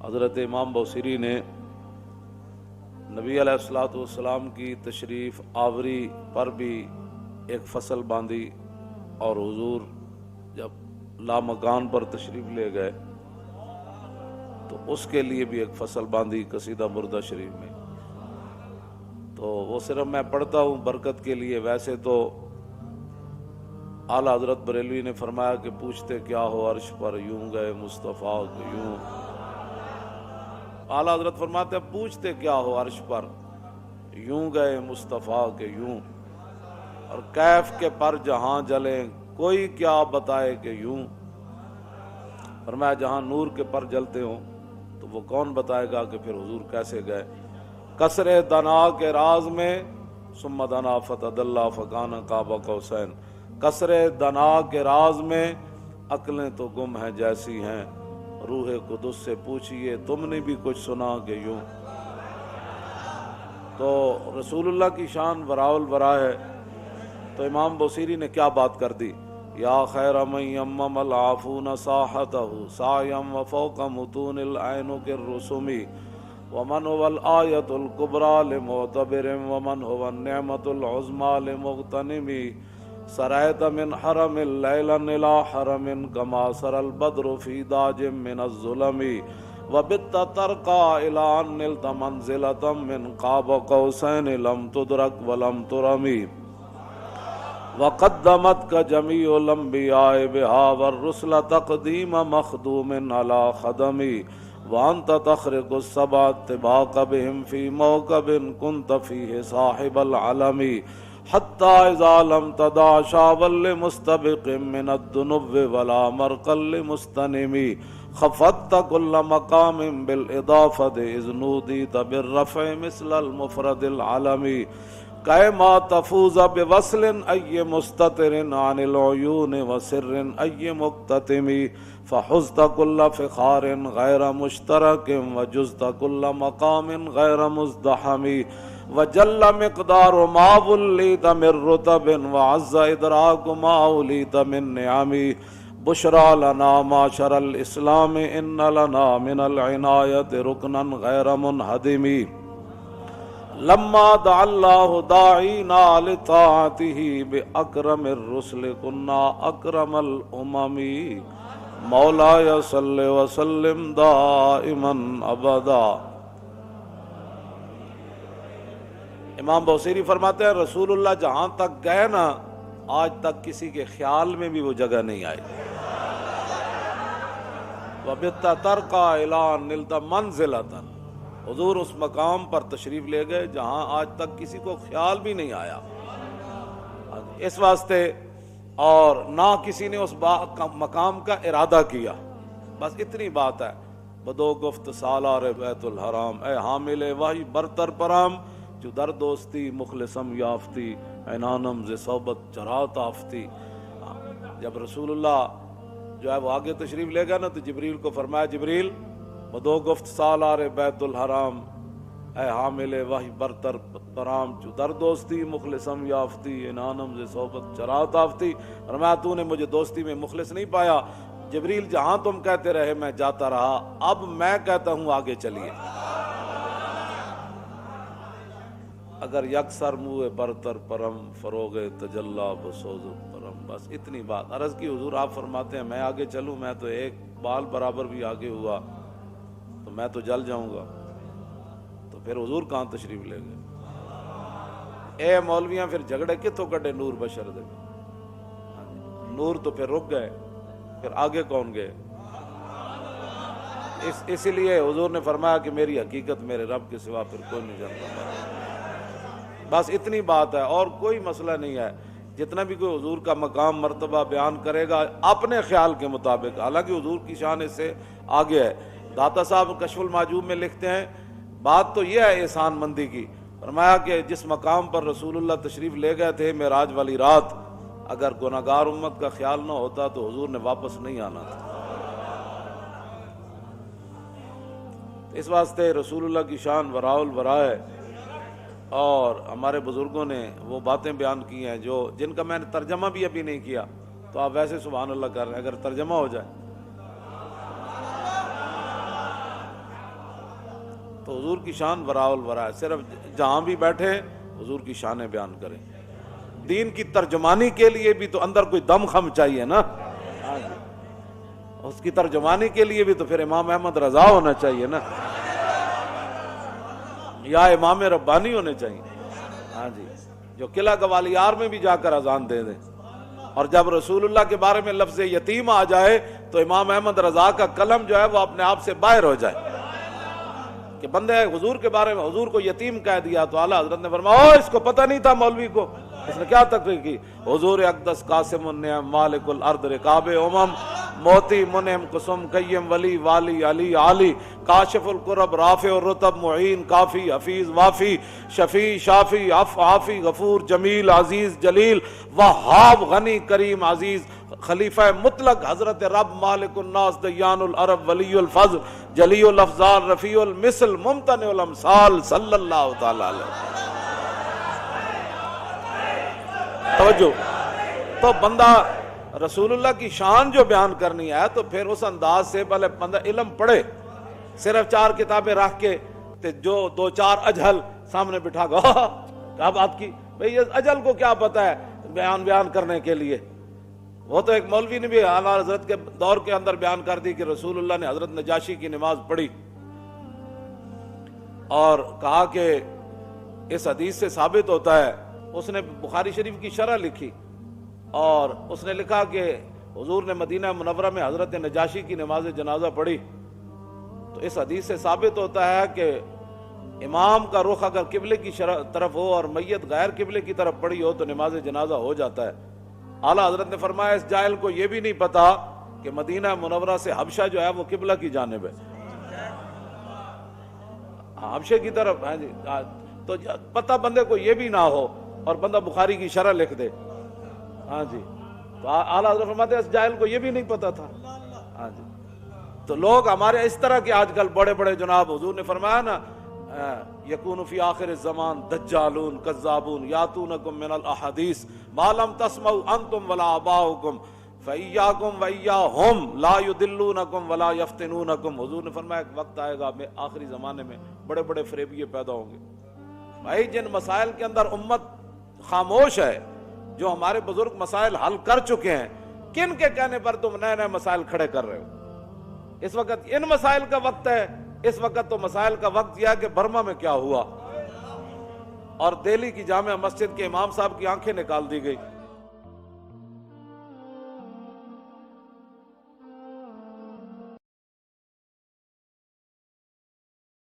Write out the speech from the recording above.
حضرت امام بوصیری نے نبی علیہ الصلوۃ والسلام کی تشریف آوری پر بھی ایک فصل باندھی، اور حضور جب لامکان پر تشریف لے گئے تو اس کے لیے بھی ایک فصل باندھی قصیدہ بردہ شریف میں۔ تو وہ صرف میں پڑھتا ہوں برکت کے لیے، ویسے تو اعلیٰ حضرت بریلوی نے فرمایا کہ پوچھتے کیا ہو عرش پر یوں گئے مصطفیٰ کو یوں۔ اعلیٰ حضرت فرماتے ہیں پوچھتے کیا ہو عرش پر یوں گئے مصطفیٰ کے یوں، اور کیف کے پر جہاں جلیں کوئی کیا بتائے کہ یوں۔ فرمایا جہاں نور کے پر جلتے ہوں تو وہ کون بتائے گا کہ پھر حضور کیسے گئے۔ کسر دنا کے راز میں ثم دنا فتدلی فکان قاب قوسین، کسر دنا کے راز میں عقلیں تو گم ہیں جیسی ہیں، روح قدس سے پوچھئے تم نے بھی کچھ سنا کہ یوں۔ تو رسول اللہ کی شان وراء الورا ہے، تو امام بوصیری نے کیا بات کر دی، یا خیر من یمم العافون ساحتہ سایم وفوق متون العین الرسومی، ومن هو الآیۃ الکبریٰ لمعتبر ومن هو النعمۃ العظمیٰ لمغتنم، سرایت من حرم لیلا الى حرم کما سر البدر فی داج من الظلم، وبت ترقى الى ان نلت منزلة من قاب قوسین لم تدرک ولم ترمی، وقدمتك جميع الانبیاء بها والرسل تقدیم مخدوم على خدمی، وانت تخرق السبع طباق بهم في موكب كنت فيه صاحب العلم، حتى اذا لم تدع شابا لمستبق من الذنوب ولا مرقا لمستنم، خفضت كل مقام بالاضافه اذ نوديت بالرفع مثل المفرد العلم، كما تفوز بوصل اي مستتر عن العيون وسر اي مكتتم، فحزت كل فخار غير مشترك وجزت كل مقام غير مزدحم، وجل مقدار ما وليت من رتب وعز ادراك ما وليت من نعم، بشرى لنا معشر الاسلام ان لنا من العناية ركنا غير منهدم، لما دعا الله داعينا لطاعته بأكرم الرسل كنا أكرم الأمم، مولاي صل وسلم دائما ابدا۔ امام بوصیری فرماتے ہیں رسول اللہ جہاں تک گئے نا آج تک کسی کے خیال میں بھی وہ جگہ نہیں آئی، وَبِتَّ تَرْقَى إِلَىٰ نِلْتَ مَنْزِلَةً، حضور اس مقام پر تشریف لے گئے جہاں آج تک کسی کو خیال بھی نہیں آیا، اس واسطے اور نہ کسی نے اس مقام کا ارادہ کیا، بس اتنی بات ہے۔ بدو گفت سالار بیت الحرام، اے حامل وحی برتر پرام، جو در دوستی مخلصم یافتی، عنانم ز صحبت چرات آفتی۔ جب رسول اللہ جو ہے وہ آگے تشریف لے گا نا تو جبریل کو فرمایا جبریل بدو گفت سالار بیت الحرام، اے حامل وحی برتر پرام، جو در دوستی مخلصم یافتی، انانم ز صحبت چرات آفتی۔ فرمایا تو نے مجھے دوستی میں مخلص نہیں پایا جبریل، جہاں تم کہتے رہے میں جاتا رہا، اب میں کہتا ہوں آگے چلیے۔ اگر یکسر منہ برتر پرم فروغ تجلا بسوز پرم، بس اتنی بات عرض کی حضور۔ آپ فرماتے ہیں میں آگے چلوں، میں تو ایک بال برابر بھی آگے ہوا تو میں تو جل جاؤں گا، تو پھر حضور کہاں تشریف لے گئے؟ اے مولویاں پھر جھگڑے کتوں کٹے نور بشر دے، نور تو پھر رک گئے، پھر آگے کون گئے؟ اسی لیے حضور نے فرمایا کہ میری حقیقت میرے رب کے سوا پھر کوئی نہیں جانتا، بس اتنی بات ہے اور کوئی مسئلہ نہیں ہے۔ جتنا بھی کوئی حضور کا مقام مرتبہ بیان کرے گا اپنے خیال کے مطابق، حالانکہ حضور کی شان اس سے آگے ہے۔ داتا صاحب کشف المعجوب میں لکھتے ہیں بات تو یہ ہے احسان مندی کی، فرمایا کہ جس مقام پر رسول اللہ تشریف لے گئے تھے معراج والی رات، اگر گناہگار امت کا خیال نہ ہوتا تو حضور نے واپس نہیں آنا تھا۔ اس واسطے رسول اللہ کی شان وراء الورا ہے، اور ہمارے بزرگوں نے وہ باتیں بیان کی ہیں جن کا میں نے ترجمہ بھی ابھی نہیں کیا، تو آپ ویسے سبحان اللہ کر رہے ہیں، اگر ترجمہ ہو جائے تو حضور کی شان وراء الورا ہے، صرف جہاں بھی بیٹھے حضور کی شانیں بیان کریں۔ دین کی ترجمانی کے لیے بھی تو اندر کوئی دم خم چاہیے نا، اس کی ترجمانی کے لیے بھی تو پھر امام احمد رضا ہونا چاہیے نا، یا امام ربانی ہونے چاہیے، ہاں جی، جو قلعہ گوالیار میں بھی جا کر اذان دے دیں، اور جب رسول اللہ کے بارے میں لفظ یتیم آ جائے تو امام احمد رضا کا قلم جو ہے وہ اپنے آپ سے باہر ہو جائے کہ بندے حضور کے بارے میں حضور کو یتیم کہہ دیا تو اعلیٰ حضرت نے فرمایا او اس کو پتہ نہیں تھا مولوی کو، اس نے کیا تقریر کی، حضور اقدس قاسم النعم مالک الارض رکاب امم موتی منعم قسم قیم ولی والی علی عالی کاشف القرب رافع الرتب معین کافی حفیظ وافی شفیع شافی عافی غفور جمیل عزیز جلیل وہاب غنی کریم عزیز خلیفہ مطلق حضرت رب مالک الناس دیان العرب ولی الفضل جلی الافضال رفیع المثل ممتنع الامثال صلی اللہ تعالی علیہ وسلم۔ توجہ، تو بندہ رسول اللہ کی شان جو بیان کرنی ہے تو پھر اس انداز سے پہلے بندہ علم پڑھے، صرف 4 کتابیں رکھ کے جو 2-4 اجہل سامنے بٹھا گا کیا بات کی بھئی، یہ اجہل کو کیا پتا ہے بیان کرنے کے لیے۔ وہ تو ایک مولوی نے بھی اعلیٰ حضرت کے دور کے اندر بیان کر دی کہ رسول اللہ نے حضرت نجاشی کی نماز پڑھی اور کہا کہ اس حدیث سے ثابت ہوتا ہے، اس نے بخاری شریف کی شرح لکھی اور اس نے لکھا کہ حضور نے مدینہ منورہ میں حضرت نجاشی کی نماز جنازہ پڑھی، تو اس حدیث سے ثابت ہوتا ہے کہ امام کا رخ اگر قبلے کی طرف ہو اور میت غیر قبلے کی طرف پڑی ہو تو نماز جنازہ ہو جاتا ہے۔ اعلیٰ حضرت نے فرمایا اس جاہل کو یہ بھی نہیں پتا کہ مدینہ منورہ سے حبشہ جو ہے وہ قبلہ کی جانب ہے، حبشے کی طرف، ہاں جی، تو پتہ بندے کو یہ بھی نہ ہو اور بندہ بخاری کی شرح لکھ دے، ہاں جی، تو اعلیٰ حضرت فرماتے ہیں اس جاہل کو یہ بھی نہیں پتا تھا، ہاں جی۔ تو لوگ ہمارے اس طرح کے آج کل بڑے بڑے جناب، حضور نے فرمایا نا یکون فی آخر الزمان دجالون کذابون یاتونکم من الاحادیث ما لم تسمعوا انتم ولا آباؤکم فایاکم وایاہم لا یضلونکم ولا یفتنونکم۔ حضور نے فرمایا ایک وقت آئے گا میں آخری زمانے میں بڑے بڑے فریبیے پیدا ہوں گے۔ بھائی جن مسائل کے اندر امت خاموش ہے، جو ہمارے بزرگ مسائل حل کر چکے ہیں، کن کے کہنے پر تم نئے نئے مسائل کھڑے کر رہے ہو؟ اس وقت ان مسائل کا وقت ہے، اس وقت تو مسائل کا وقت یہ ہے کہ برما میں کیا ہوا اور دہلی کی جامع مسجد کے امام صاحب کی آنکھیں نکال دی گئی۔